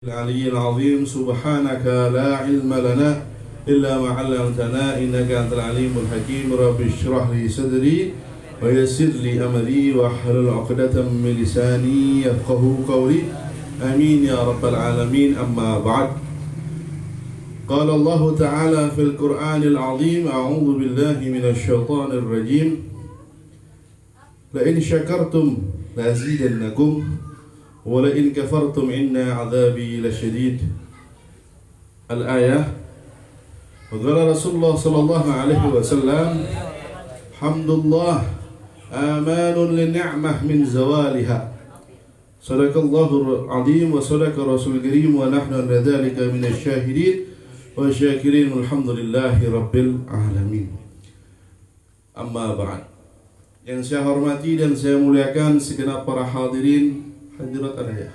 العلي العظيم سبحانك لا علم لنا إلا ما علمتنا إنك أنت العليم الحكيم رب اشرح لي صدري ويسر لي أمري واحلل عقدة من لساني يفقهوا قولي آمين يا رب العالمين. أما بعد، قال الله تعالى في القرآن العظيم: أعوذ بالله من الشيطان الرجيم لئن شكرتم لأزيدنكم ولئن كفرتم إن عذابي لشديد. الآية. وقال رسول الله صلى الله عليه وسلم: حمد الله آمان للنعمة من زوالها. صدق الله العظيم وصدق رسول الكريم ونحن على ذلك من الشاهدين والشاكرين والحمد لله رب العالمين. Amma ba'd. Yang saya hormati dan saya muliakan segenap para hadirin, hadirat ada ya,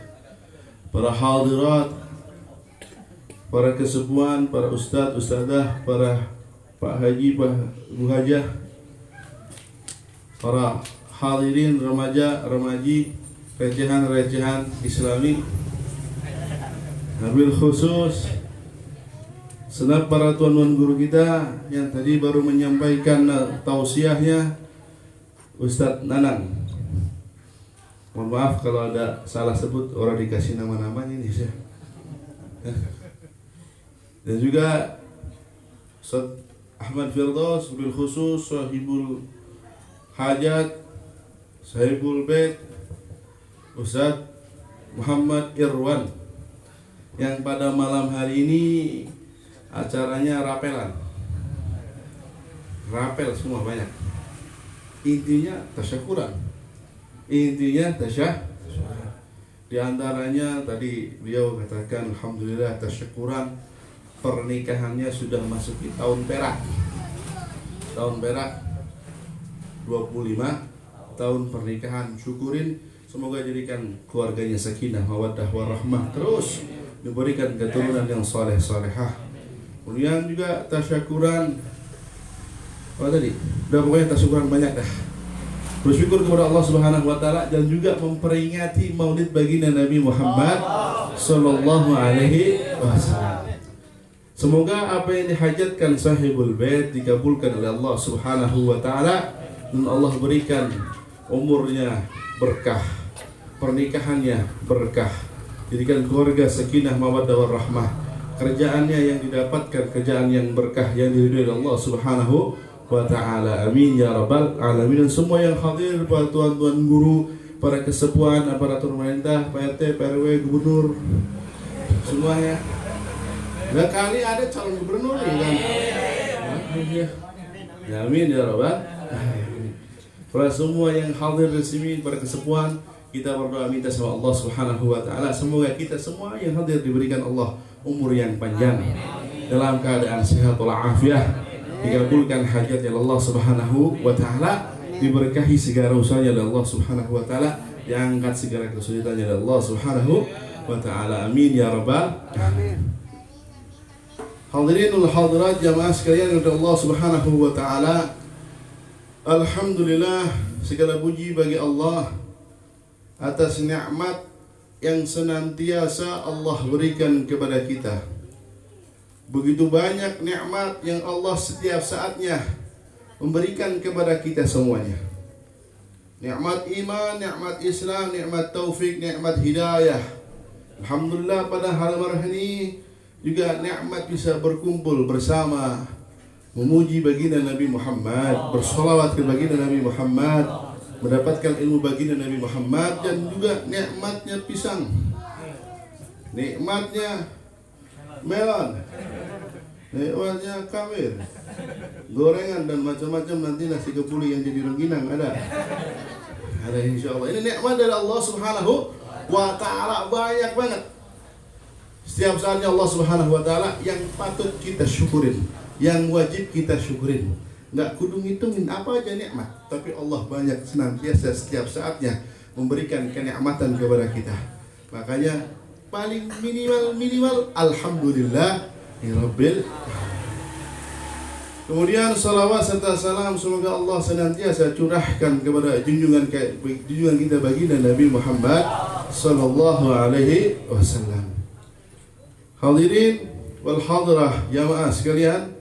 para hadirat, para kesepuan, para ustadz, ustadzah, para Pak Haji, Pak Bu Hajah, para hadirin remaja, remaji, recehan-recehan Islami, wabil khusus senap para tuan-tuan guru kita yang tadi baru menyampaikan tausiahnya, Ustadz Nanang. Mohon maaf kalau ada salah sebut, orang dikasih nama-namanya ini saya. Dan juga Ustadz Ahmad Firdaus, bil khusus sahibul hajat, sahibul bait, Ustadz Muhammad Irwan, yang pada malam hari ini acaranya rapel semua banyak. Intinya tasyakuran. Di antaranya tadi beliau katakan alhamdulillah tasyakuran, pernikahannya sudah masuk di tahun perak. Tahun perak 25 tahun pernikahan. Syukurin, semoga jadikan keluarganya sakinah, mawaddah warahmah, terus diberikan keturunan yang saleh-salehah. Kemudian juga tasyakuran, udah pokoknya tasyakuran banyak dah. Bersyukur kepada Allah Subhanahu wa taala dan juga memperingati Maulid baginda Nabi Muhammad sallallahu alaihi wasallam. Semoga apa yang dihajatkan sahibul bait dikabulkan oleh Allah Subhanahu wa taala dan Allah berikan umurnya berkah, pernikahannya berkah, jadikan keluarga sakinah mawaddah warahmah, kerjaannya yang didapatkan kerjaan yang berkah yang diridhoi oleh Allah Subhanahu wa ta'ala. Amin ya rabbal alamin. Dan semua yang hadir, para tuan-tuan guru, para kesepuan, aparatur pemerintah, PRT, PRW, gubernur, semuanya. Nah, kali ada calon gubernur ya kan? Ya, amin ya rabbal alamin. Para semua yang hadir di sini, para kesepuan, kita berdoa minta sama Allah Subhanahu wa ta'ala, semoga kita semua yang hadir diberikan Allah umur yang panjang, dalam keadaan sehat walafiat, dikabulkan hajatnya Allah Subhanahu wa ta'ala, diberkahi segala usahanya oleh Allah Subhanahu wa ta'ala, diangkat segala kesulitannya oleh Allah Subhanahu wa ta'ala. Amin ya rabbal alamin. Hadirinul hadirat jamaah sekalian oleh Allah Subhanahu wa ta'ala, alhamdulillah, segala puji bagi Allah atas nikmat yang senantiasa Allah berikan kepada kita. Begitu banyak nikmat yang Allah setiap saatnya memberikan kepada kita semuanya. Nikmat iman, nikmat Islam, nikmat taufik, nikmat hidayah. Alhamdulillah, pada hari ini juga nikmat bisa berkumpul bersama, memuji baginda Nabi Muhammad, bersolawat ke baginda Nabi Muhammad, mendapatkan ilmu baginda Nabi Muhammad, dan juga nikmatnya pisang, nikmatnya melon, nikmatnya kamir, gorengan dan macam-macam, nanti nasi kepuli yang jadi rengginang ada insyaallah. Ini nikmat dari Allah Subhanahu wa ta'ala, banyak banget. Setiap saatnya Allah Subhanahu wa ta'ala yang patut kita syukurin, yang wajib kita syukurin. Nggak kudu ngitungin apa aja nikmat, tapi Allah banyak senantiasa setiap saatnya memberikan kenikmatan kepada kita. Makanya paling minimal alhamdulillah rabbil. Kemudian salawat serta salam semoga Allah senantiasa curahkan kepada junjungan kita baginda Nabi Muhammad sallallahu alaihi wasallam. Hadirin wal hadirah jamaah sekalian,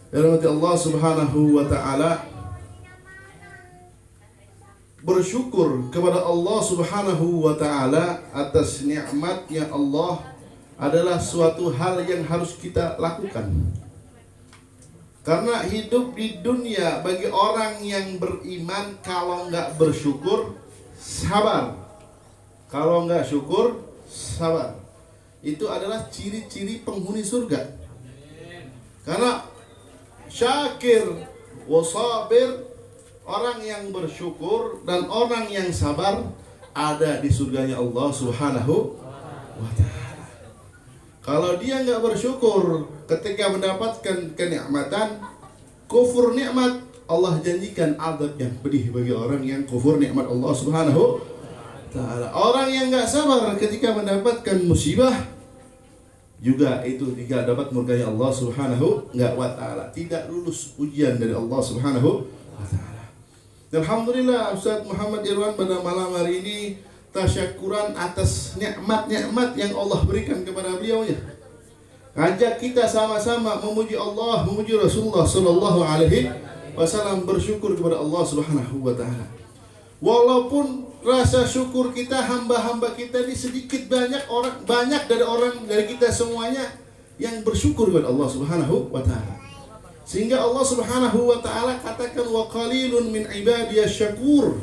dirahmati Allah Subhanahu wa taala. Bersyukur kepada Allah Subhanahu wa taala atas nikmatnya Allah adalah suatu hal yang harus kita lakukan. Karena hidup di dunia bagi orang yang beriman, kalau nggak bersyukur, sabar. Kalau nggak syukur, sabar. Itu adalah ciri-ciri penghuni surga. Karena syakir wa sabir, orang yang bersyukur dan orang yang sabar ada di surganya Allah Subhanahu wa ta'ala. Kalau dia nggak bersyukur ketika mendapatkan kenikmatan, kufur nikmat, Allah janjikan azab yang pedih bagi orang yang kufur nikmat Allah Subhanahu wa ta'ala. Orang yang nggak sabar ketika mendapatkan musibah, juga itu tidak dapat murkanya Allah Subhanahu wa ta'ala, tidak lulus ujian dari Allah Subhanahu wa ta'ala. Alhamdulillah Ustaz Muhammad Irwan pada malam hari ini tasyakuran atas nikmat-nikmat yang Allah berikan kepada beliaunya. Ajak kita sama-sama memuji Allah, memuji Rasulullah sallallahu alaihi wasallam, bersyukur kepada Allah Subhanahu wa taala. Walaupun rasa syukur kita, hamba-hamba kita ini sedikit banyak dari kita semuanya yang bersyukur kepada Allah Subhanahu wa taala. Sehingga Allah Subhanahu wa taala katakan wa qalilun min ibadiyasy syakur.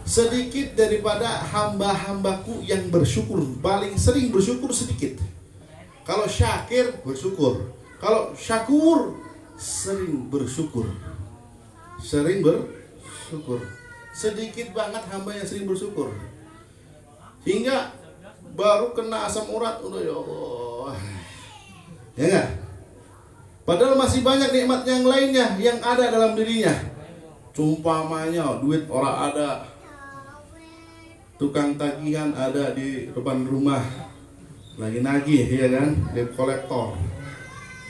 Sedikit daripada hamba-hambaku yang bersyukur, paling sering bersyukur sedikit. Kalau syakir bersyukur, kalau syakur sering bersyukur. Sering bersyukur. Sedikit banget hamba yang sering bersyukur. Hingga baru kena asam urat udah ya Allah. Ya enggak? Padahal masih banyak nikmat yang lainnya yang ada dalam dirinya. Umpamanya duit orang ada, tukang tagihan ada di depan rumah, lagi nagih ya kan, debt kolektor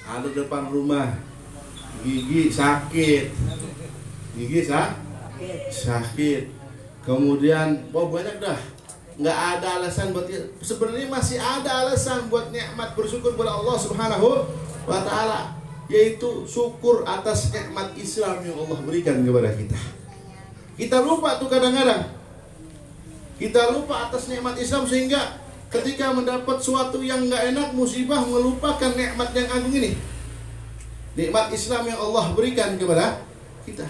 ada depan rumah, gigi sakit, sakit, kemudian banyak dah, nggak ada alasan buat, sebenarnya masih ada alasan buat nikmat bersyukur kepada Allah Subhanahu wa taala, yaitu syukur atas nikmat Islam yang Allah berikan kepada kita. Kita lupa tuh kadang-kadang. Kita lupa atas nikmat Islam, sehingga ketika mendapat suatu yang nggak enak, musibah, melupakan nikmat yang agung ini. Nikmat Islam yang Allah berikan kepada kita.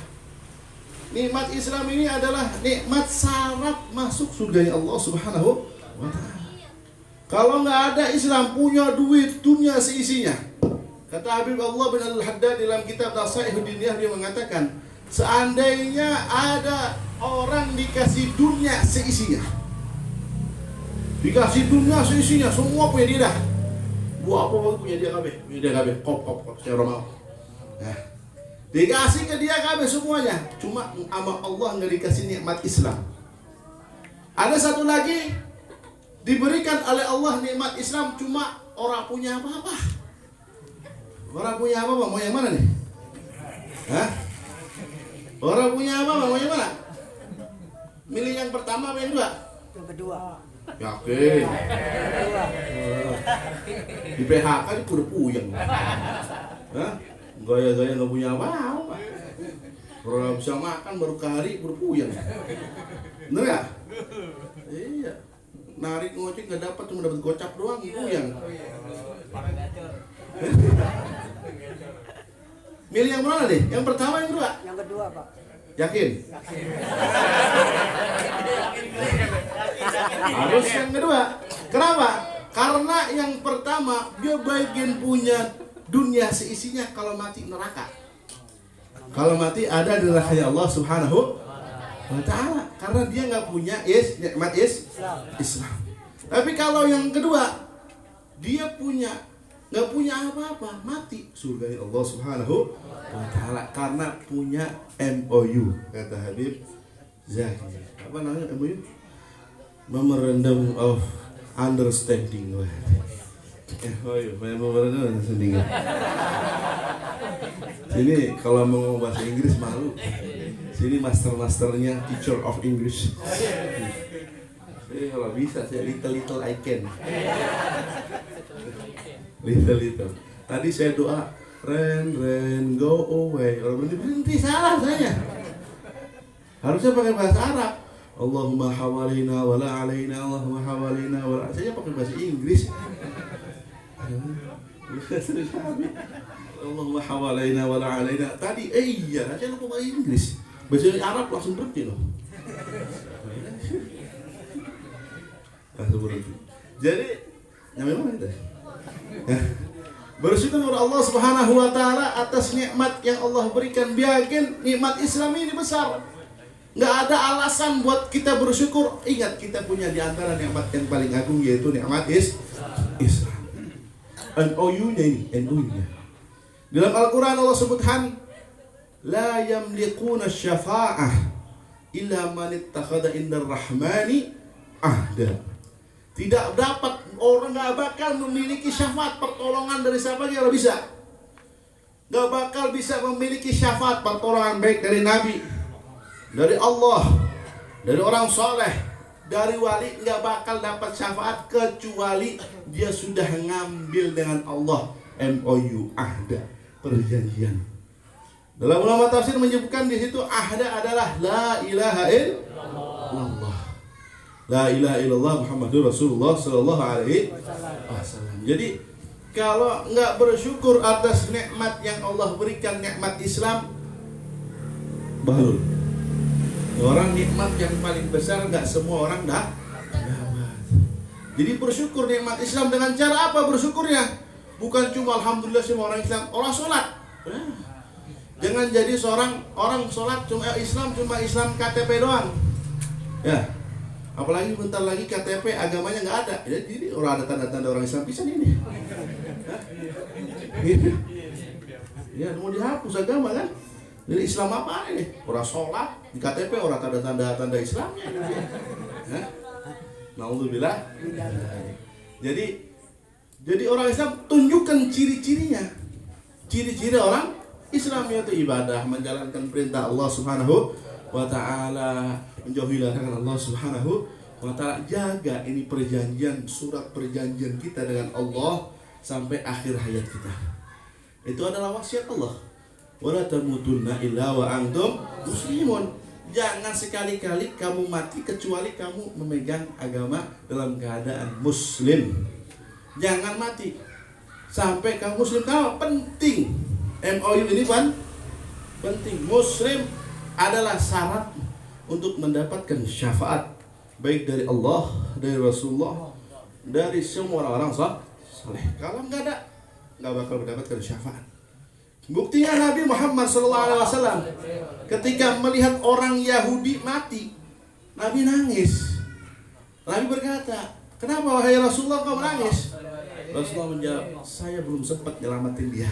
Nikmat Islam ini adalah nikmat syarat masuk surganya Allah Subhanahu wa ta'ala. Kalau nggak ada Islam, punya duit, dunia seisinya. Kata Habib Allah bin Al-Haddad dalam kitab Nasaihud Diniyah, dia mengatakan, seandainya ada orang dikasih dunia seisinya, semua punya dia dah. Buat apa punya dia kabeh, kop secara mau. Nah, dikasih ke dia kabeh semuanya, cuma sama Allah nggak dikasih nikmat Islam. Ada satu lagi diberikan oleh Allah nikmat Islam, cuma orang punya apa-apa. Orang punya apa, mau yang mana nih? Hah? Orang punya apa, mau yang mana? Milih yang pertama apa yang kedua? Yang kedua. Yakin? Di PHK ini udah puyeng. Hah? Gaya-gaya nggak punya apa-apa. Orang bisa makan baru kehari udah puyeng. Bener gak? Iya. Narik ngocek nggak dapat, cuma dapat gocap doang, puyeng. Milih yang mana deh? Yang pertama, yang kedua? Yang kedua, Pak. Yakin? Harus yang kedua. Kenapa? Karena yang pertama dia bagian punya dunia seisinya, kalau mati neraka. Kalau mati ada di nerakanya Allah Subhanahu wa ta'ala, karena dia nggak punya nikmat Islam. Tapi kalau yang kedua, dia nggak punya apa-apa, mati surga Allah Subhanahu wa ta'ala, karena punya MOU, kata Habib Zaki. Apa namanya MOU? Memorandum of Understanding. MOU, Memorandum of Understanding. Sini kalau mau bahasa Inggris malu. Sini masternya Teacher of English. Jadi kalau bisa saya little I can. Little. Tadi saya doa Ren go away. Orang berhenti salah saya. Harusnya pakai bahasa Arab. Allahumma hawalina wala alaina, Allahumma hawalina wala. Saya pakai bahasa Inggris. Allahumma hawalina wala alaina. Tadi iya, saya lupa bahasa Inggris. Bahasa Arab langsung berhenti loh. Jadi, namanya mana kita? Bersyukur kepada Allah Subhanahu wa taala atas nikmat yang Allah berikan. Biarkan nikmat Islam ini besar. Enggak ada alasan buat kita bersyukur. Ingat, kita punya di antara nikmat yang paling agung yaitu nikmat Islam. NOU-nya ini, NOU-nya. Dalam Al-Qur'an Allah sebutkan la yamliquna syafa'ah illa man ittakhadha indar rahmani ahda. Tidak dapat, orang gak bakal memiliki syafaat pertolongan dari siapa dia kalau bisa. Gak bakal bisa memiliki syafaat pertolongan baik dari Nabi, dari Allah, dari orang soleh, dari wali. Gak bakal dapat syafaat kecuali dia sudah ngambil dengan Allah MOU, ahda, perjanjian. Dalam ulama tafsir menyebutkan di situ ahda adalah la ilaha illallah. La ilaha illallah Muhammadur Rasulullah sallallahu alaihi wasallam. Jadi kalau enggak bersyukur atas nikmat yang Allah berikan, nikmat Islam, bahlul. Orang nikmat yang paling besar enggak semua orang dapat. Jadi bersyukur nikmat Islam dengan cara apa bersyukurnya? Bukan cuma alhamdulillah semua orang Islam, orang sholat. Jangan jadi orang sholat cuma Islam KTP doang. Ya. Apalagi bentar lagi KTP agamanya nggak ada. Jadi orang ada tanda-tanda orang Islam bisa ini. Ya mau dihapus agama kan? Jadi Islam apa ini? Orang sholat di KTP orang tanda-tanda Islamnya. Naudzubillah. Jadi orang Islam tunjukkan ciri-cirinya. Ciri-ciri orang Islam yaitu ibadah, menjalankan perintah Allah Subhanahu wa ta'ala, menjauhi larangan Allah Subhanahu wa ta'ala. Jaga ini perjanjian, surat perjanjian kita dengan Allah sampai akhir hayat kita. Itu adalah wasiat Allah. Wala tamutunna illa wa antum muslimun. Jangan sekali-kali kamu mati kecuali kamu memegang agama dalam keadaan muslim. Jangan mati sampai kamu muslim. Kalau penting MOU ini kan penting. Muslim adalah syarat untuk mendapatkan syafaat baik dari Allah, dari Rasulullah, dari semua orang-orang saleh. Kalau nggak bakal mendapatkan syafaat. Buktinya Nabi Muhammad SAW ketika melihat orang Yahudi mati, Nabi nangis. Nabi berkata, "Kenapa wahai Rasulullah kau menangis?" Rasulullah menjawab, "Saya belum sempat nyelamatin dia."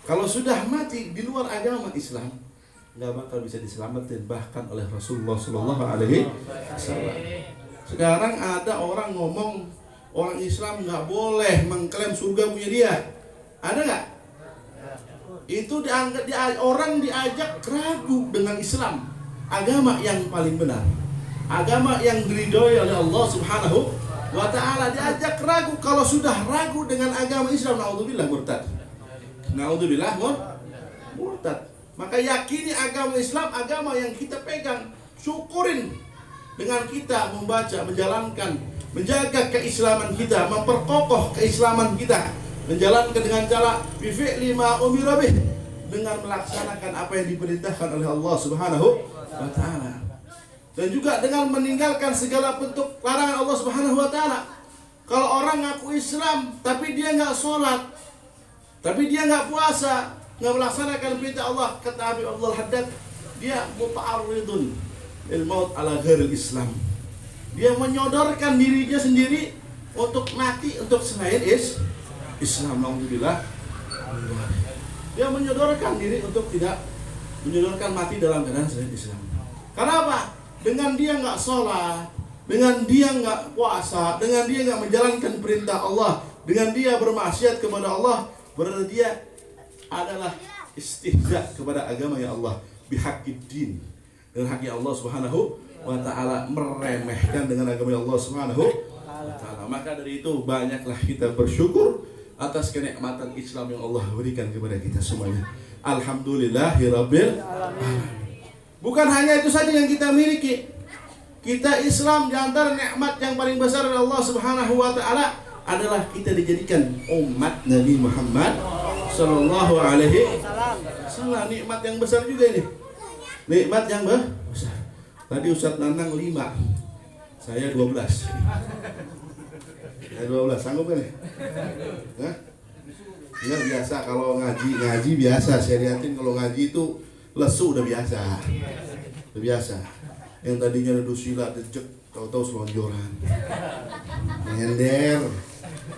Kalau sudah mati di luar agama Islam, nggak bakal bisa diselamatin bahkan oleh Rasulullah Sallallahu Alaihi Wasallam. Sekarang ada orang ngomong orang Islam nggak boleh mengklaim surga punya dia. Ada nggak? Itu dianggap orang diajak ragu dengan Islam, agama yang paling benar, agama yang diridhoi oleh Allah Subhanahu wa Ta'ala. Diajak ragu. Kalau sudah ragu dengan agama Islam, naudzubillah murtad. Naudzubillah murtad. Maka yakini agama Islam, agama yang kita pegang. Syukurin dengan kita membaca, menjalankan, menjaga keislaman kita, memperkokoh keislaman kita, menjalankan dengan cara bifi'li ma umira bih, dengan melaksanakan apa yang diperintahkan oleh Allah Subhanahu wa Ta'ala, dan juga dengan meninggalkan segala bentuk larangan Allah Subhanahu wa Ta'ala. Kalau orang ngaku Islam tapi dia nggak sholat, tapi dia nggak puasa, nggak melaksanakan perintah Allah, kata Abi Abdul Haddad, dia muta'arridun lil maut ala ghairil Islam. Dia menyodorkan dirinya sendiri untuk mati untuk selain Islam. Alhamdulillah. Dia menyodorkan diri untuk tidak menyodorkan mati dalam keadaan selain Islam. Karena apa? Dengan dia nggak sholat, dengan dia nggak puasa, dengan dia nggak menjalankan perintah Allah, dengan dia bermaksiat kepada Allah, berarti dia adalah istihza kepada agama ya Allah, bihaqiddin, dengan haknya Allah Subhanahu wa Ta'ala, meremehkan dengan agama Allah Subhanahu wa ta'ala. Maka dari itu banyaklah kita bersyukur atas kenikmatan Islam yang Allah berikan kepada kita semuanya. Alhamdulillahirabbil alamin. Bukan hanya itu saja yang kita miliki. Kita Islam, di antara nikmat yang paling besar dari Allah Subhanahu wa taala adalah kita dijadikan umat Nabi Muhammad sallallahu alaihi wasallam. Nikmat yang besar juga ini. Nikmat yang besar. Tadi Ustaz Nanang 5, saya 12. Saya 12, sanggup kan ya? Hah? Ya biasa kalau ngaji biasa. Saya lihatin kalau ngaji itu lesu udah biasa. Udah biasa. Yang tadinya duduk sila dejek, tahu-tahu selonjoran. Nyender.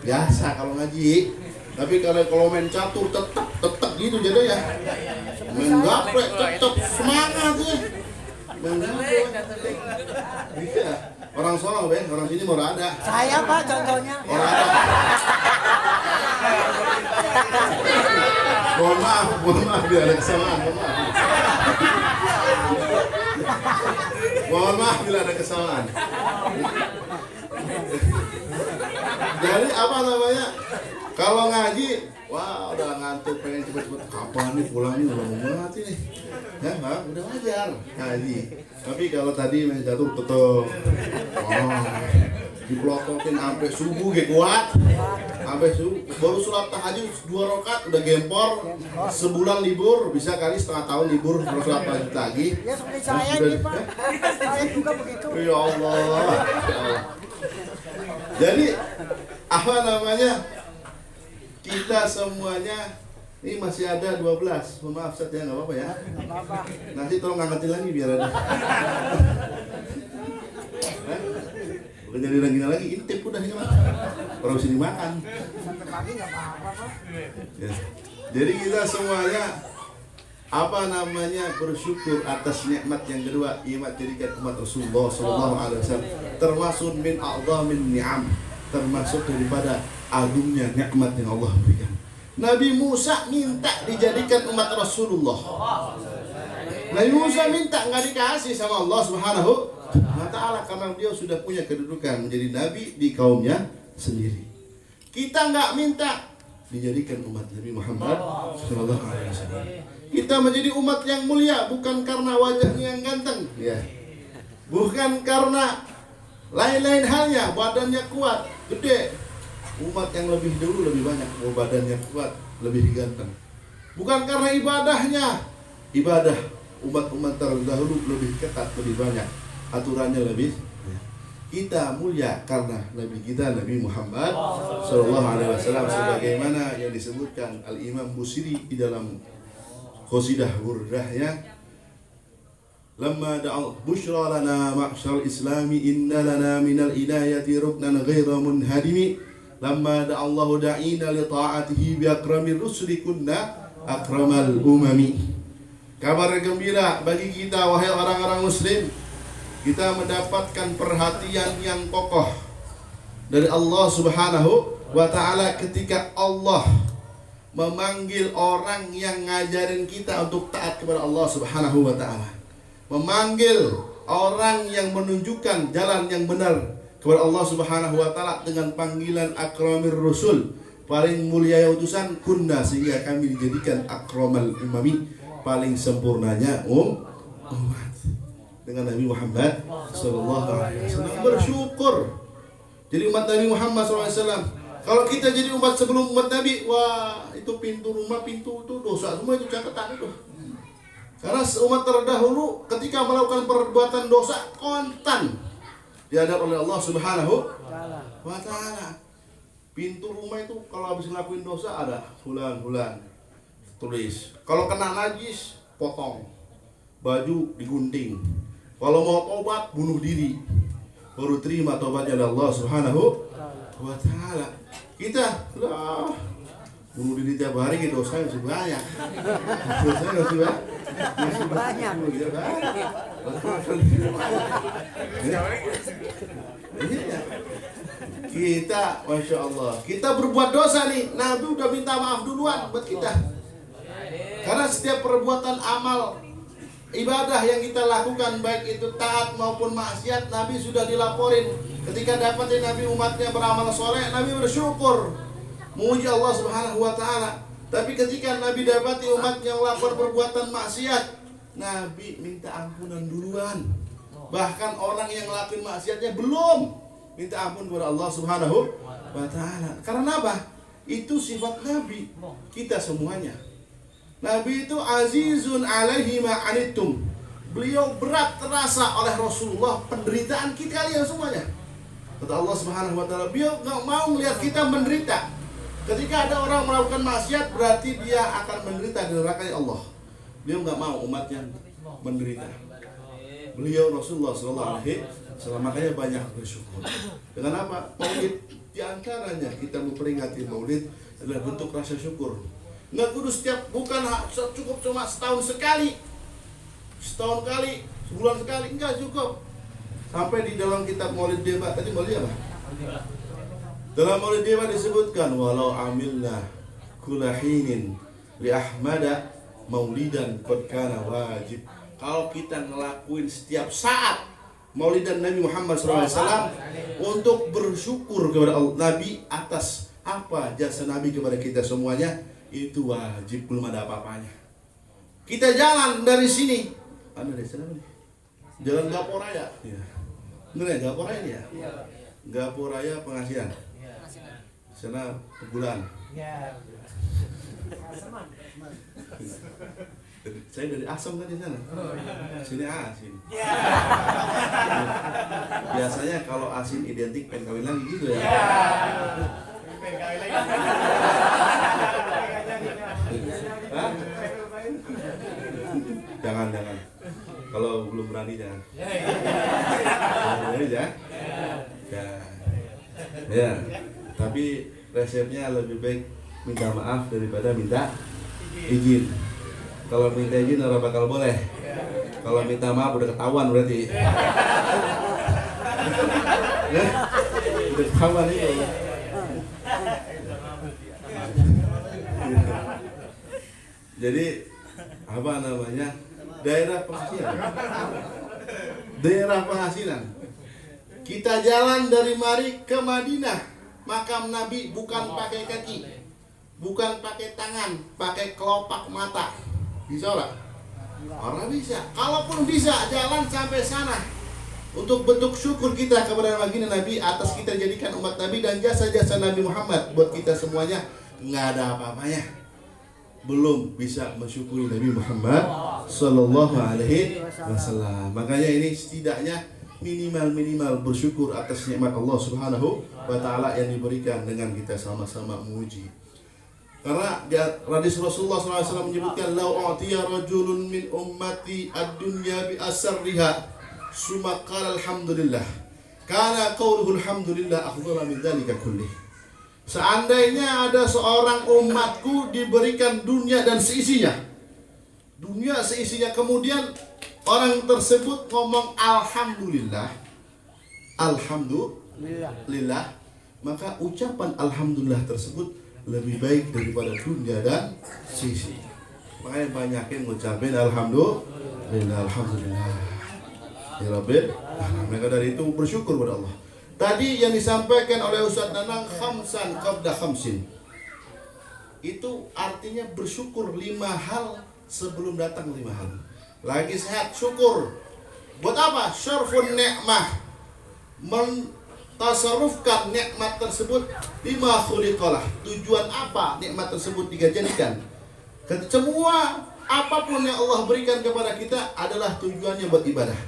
Biasa kalau ngaji. Tapi kalau main catur tetap gitu jadi ya. Main gaplek tetap semangat ya. Iya. Orang Solo, orang sini mau ada. Saya Pak contohnya. Orang ada. Mohon maaf biar ada kesamaan. Mohon maaf bila ada kesalahan. Jadi apa namanya? Kalau ngaji, wah udah ngantuk pengen cepet-cepet. Kapan nih pulang nih, udah mau mati nih. Ya nggak, udah wajar ngaji. Tapi kalau tadi main jatuh betul, dipelotokin sampai subuh gak kuat. Sampai subuh, baru sholat tahajud 2 rakaat udah gempor. Sebulan libur, bisa kali setengah tahun libur terus sholat tahajud lagi. Ya seperti saya nih Pak. Saya juga begitu. Ya Allah. Jadi apa namanya? Kita semuanya ini masih ada 12. Mohon maaf Ustaz ya, nggak apa-apa ya. Nanti tolong ngangkatin lagi biar ada. Bukan jadi gini lagi, ini tip udah ya, orang sini makan. Sampai pagi nggak apa-apa Pak. Ya. Jadi kita semuanya apa namanya bersyukur atas nikmat yang kedua, iman jadikan umat Rasulullah sallallahu alaihi wasallam, termasuk min a'dhamin ni'am, termasuk daripada agungnya nikmat yang Allah berikan. Nabi Musa minta dijadikan umat Rasulullah. Nabi Musa minta nggak dikasih sama Allah Subhanahu wa ta'ala karena beliau sudah punya kedudukan menjadi nabi di kaumnya sendiri. Kita nggak minta dijadikan umat Nabi Muhammad sallallahu alaihi wasallam. Kita menjadi umat yang mulia bukan karena wajahnya yang ganteng, ya. Bukan karena lain-lain halnya, badannya kuat, gede. Umat yang lebih dulu lebih banyak, badannya kuat, lebih ganteng. Bukan karena ibadahnya, ibadah umat-umat terdahulu lebih ketat, lebih banyak, aturannya lebih. Kita mulia karena Nabi kita Nabi Muhammad sallallahu alaihi wasallam, sebagaimana yang disebutkan Al Imam Busiri di dalam qasidah burdahnya, lamma da'a bushra lana ma'syar islami inna lana minal inayati ruknan ghaira munhadimi, lamma da'a Allahu da'ina li ta'atihi bi akramir rusuli kunna akramal umami. Kabar gembira bagi kita wahai orang-orang muslim, kita mendapatkan perhatian yang kokoh dari Allah Subhanahu wa ta'ala ketika Allah memanggil orang yang ngajarin kita untuk taat kepada Allah Subhanahu wa ta'ala, memanggil orang yang menunjukkan jalan yang benar kepada Allah Subhanahu wa ta'ala dengan panggilan akramir rusul, paling mulia utusan, kunna, sehingga kami dijadikan akramal umami, paling sempurnanya umat dengan Nabi Muhammad sallallahu alaihi wasallam. Bersyukur jadi umat Nabi Muhammad sallallahu alaihi wasallam. Kalau kita jadi umat sebelum umat Nabi, wah itu pintu rumah, pintu itu dosa semua itu catatan itu. Karena umat terdahulu ketika melakukan perbuatan dosa kontan dihadap oleh Allah Subhanahu wa ta'ala. Pintu rumah itu kalau habis ngelakuin dosa ada hulan tulis. Kalau kena najis potong, baju digunting. Kalau mau tobat bunuh diri, baru terima tobatnya dari Allah Subhanahu wa ta'ala. Kita lah bunuh diri tiap hari gitu, dosa masih banyak. Dosa masih banyak. Kita, masya Allah, kita berbuat dosa nih. Nabi udah minta maaf duluan buat kita. Karena setiap perbuatan amal ibadah yang kita lakukan, baik itu taat maupun maksiat, Nabi sudah dilaporin Ketika dapat Nabi umatnya beramal soleh, Nabi bersyukur, memuji Allah Subhanahu wa Ta'ala. Tapi ketika Nabi dapati umatnya melakukan perbuatan maksiat, Nabi minta ampunan duluan. Bahkan orang yang ngelakuin maksiatnya belum minta ampun kepada Allah Subhanahu wa Ta'ala. Karena apa? Itu sifat Nabi. Kita semuanya, Nabi itu azizun alaihi ma'anittum. Beliau berat terasa oleh Rasulullah penderitaan kita kalian semuanya. Kata Allah Subhanahu wa Ta'ala, beliau gak mau melihat kita menderita. Ketika ada orang melakukan maksiat, berarti dia akan menderita di neraka Allah. Beliau gak mau umatnya menderita. Beliau Rasulullah SAW, makanya banyak bersyukur. Dengan apa? Maulid. Di antaranya kita memperingati Maulid adalah bentuk rasa syukur. Nggak kudu bukan cukup cuma setahun sekali, setahun kali, sebulan sekali, enggak cukup. Sampai di dalam kitab Maulid Dewa tadi Maulid apa? Dalam Maulid Dewa disebutkan walau amilna kulahinin li ahmada maulidan qad kana wajib. Kalau kita ngelakuin setiap saat Maulidan Nabi Muhammad SAW untuk bersyukur kepada Allah Nabi atas apa jasa Nabi kepada kita semuanya, itu wajib, belum ada apa-apanya. Kita jalan dari sini, ada dari sana nih, Jalan Gaporaya, ya. Bener ya Gaporaya ini ya? Gaporaya Pengasihan. Sana Tegulan. Saya dari Asam tadi sana. Sini asin. Biasanya kalau asin identik pengen kawin lagi gitu ya. Jangan. Kalau belum berani jangan. Ya. Tapi resepnya lebih baik minta maaf daripada minta izin. Kalau minta izin orang bakal boleh. Kalau minta maaf udah ketahuan berarti. Ya? Udah ketahuan itu. Jadi apa namanya? Daerah penghasilan. Daerah penghasilan. Kita jalan dari mari ke Madinah, makam Nabi bukan pakai kaki, bukan pakai tangan, pakai kelopak mata. Bisa lah? Orang bisa. Kalaupun bisa, jalan sampai sana untuk bentuk syukur kita kepada baginda Nabi atas kita jadikan umat Nabi dan jasa-jasa Nabi Muhammad buat kita semuanya. Nggak ada apa-apanya. Belum bisa mensyukuri Nabi Muhammad Sallallahu Alaihi Wasallam. Makanya ini setidaknya minimal bersyukur atas nikmat Allah Subhanahu wa Ta'ala yang diberikan dengan kita sama-sama memuji. Karena hadis Rasulullah SAW menyebutkan lau a'tiya rajulun min ummati ad-dunya bi asarriha summa qala alhamdulillah kana qawluhu alhamdulillah afdhala min dzalika kullih. Seandainya ada seorang umatku diberikan dunia dan seisinya, dunia seisinya, kemudian orang tersebut ngomong alhamdulillah, maka ucapan alhamdulillah tersebut lebih baik daripada dunia dan sisi. Makanya banyakin ngucapin alhamdulillah ya Rabbil. Maka dari itu bersyukur kepada Allah. Tadi yang disampaikan oleh Ustaz Nanang khamsan qabla khamsin, itu artinya bersyukur 5 hal sebelum datang 5 hal. Lagi sehat syukur. Buat apa? Syarfun ni'mah, tasarrufkan nikmat tersebut lima khuliqalah. Tujuan apa nikmat tersebut dijadikan? Semua apapun yang Allah berikan kepada kita adalah tujuannya buat ibadah.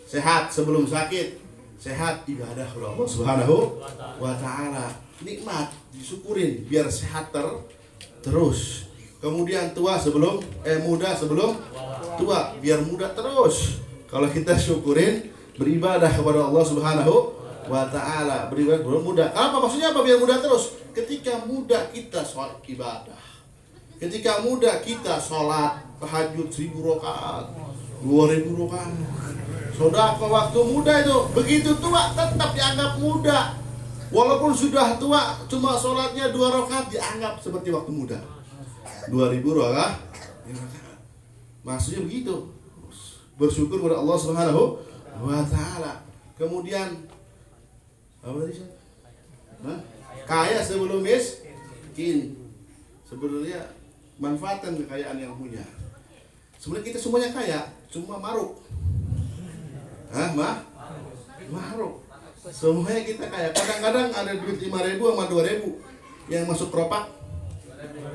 Sehat sebelum sakit, sehat ibadah kepada Allah Subhanahu wa Ta'ala. Nikmat disyukurin biar sehat terus. Kemudian muda sebelum tua biar muda terus. Kalau kita syukurin beribadah kepada Allah Subhanahu wa Ta'ala, beribadah muda. Apa maksudnya? Apa biar muda terus? Ketika muda kita sholat ibadah, ketika muda kita sholat tahajud 1000 rakaat, 2000 rakaat, sedekah waktu muda itu. Begitu tua tetap dianggap muda, walaupun sudah tua cuma sholatnya 2 rakaat dianggap seperti waktu muda. 2000 rakaat. Maksudnya begitu. Bersyukur kepada Allah Subhanahu wa Ta'ala. Kemudian Apa tadi Syekh? Hah? Kaya sebelum miskin. Sebenarnya manfaatkan kekayaan yang punya. Sebenarnya kita semuanya kaya, cuma maruk. Hah, maruk. Semuanya kita kaya. Kadang-kadang ada duit 5.000 sama 2.000 yang masuk keropak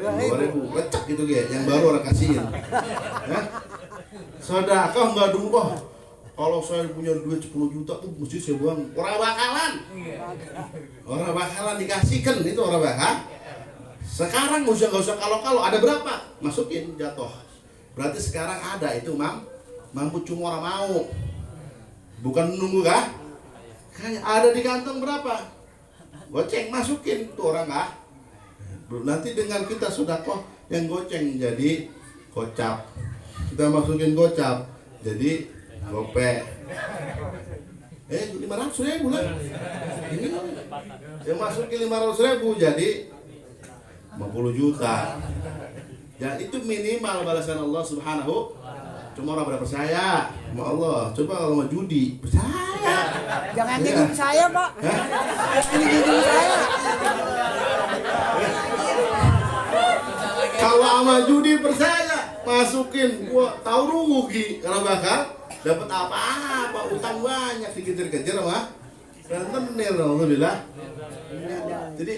2.000, lecak gitu ya, yang baru orang kasihin. Hah? Sedekah enggak dulu, kalau saya punya duit 10 juta tuh mesti saya buang. Orang bakalan dikasihkan, itu orang bakal. Sekarang nggak usah kalau ada berapa masukin jatuh. Berarti sekarang ada itu mampu, cuma orang mau. Bukan nunggu kah? Kayak ada di kantong berapa? Goceng masukin tuh orang kah? Nanti dengan kita sedekah yang goceng jadi gocap. Kita masukin gocap jadi gope. 500.000 lah. Ini yang masukin 500.000 jadi 50 juta. Ya itu minimal balasan Allah Subhanahu. Cuma orang pada percaya sama Allah. Coba kalau mau judi, percaya. Jangan gigit saya, Pak. Ini gigit saya. Kalau sama judi percaya, masukin gua tahu rugi karena bakal dapat apa-apa, utang banyak dikejar-kejar sama rentenir, alhamdulillah. Jadi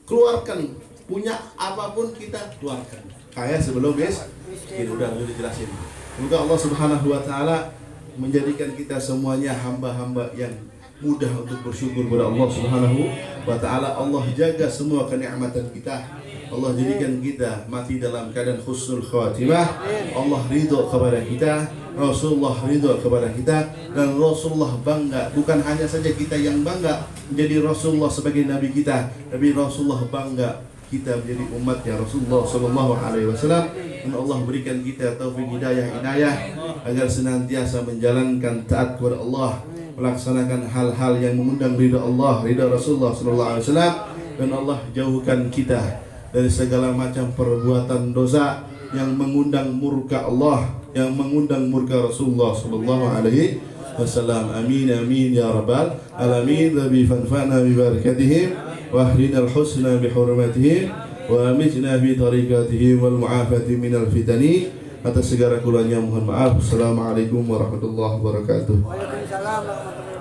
keluarkan, punya apapun kita keluarkan. Kayak sebelum miskin, udah dijelasin. Semoga Allah Subhanahu wa taala menjadikan kita semuanya hamba-hamba yang mudah untuk bersyukur kepada Allah Subhanahu wa taala. Allah jaga semua kenikmatan kita. Allah jadikan kita mati dalam keadaan husnul khatimah. Allah ridho kepada kita, Rasulullah ridho kepada kita, dan Rasulullah bangga. Bukan hanya saja kita yang bangga menjadi Rasulullah sebagai nabi kita, tapi Rasulullah bangga kita menjadi umatnya Rasulullah sallallahu alaihi wasallam. Dan Allah berikan kita taufik hidayah inayah agar senantiasa menjalankan taat kepada Allah, melaksanakan hal-hal yang mengundang ridha Allah, ridha Rasulullah sallallahu alaihi wasallam, dan Allah jauhkan kita dari segala macam perbuatan dosa yang mengundang murka Allah, yang mengundang murka Rasulullah sallallahu alaihi wasallam. Amin amin ya rabbal alamin. Nabi fanfa'na bi barakatihim wa ahdina al-husna bi hurmatihim wa amitna bi tariqatihim wal mu'afati minal fitani. Atas segala kurangnya mohon maaf. Assalamualaikum warahmatullahi wabarakatuh. Waalaikumsalam warahmatullahi wabarakatuh.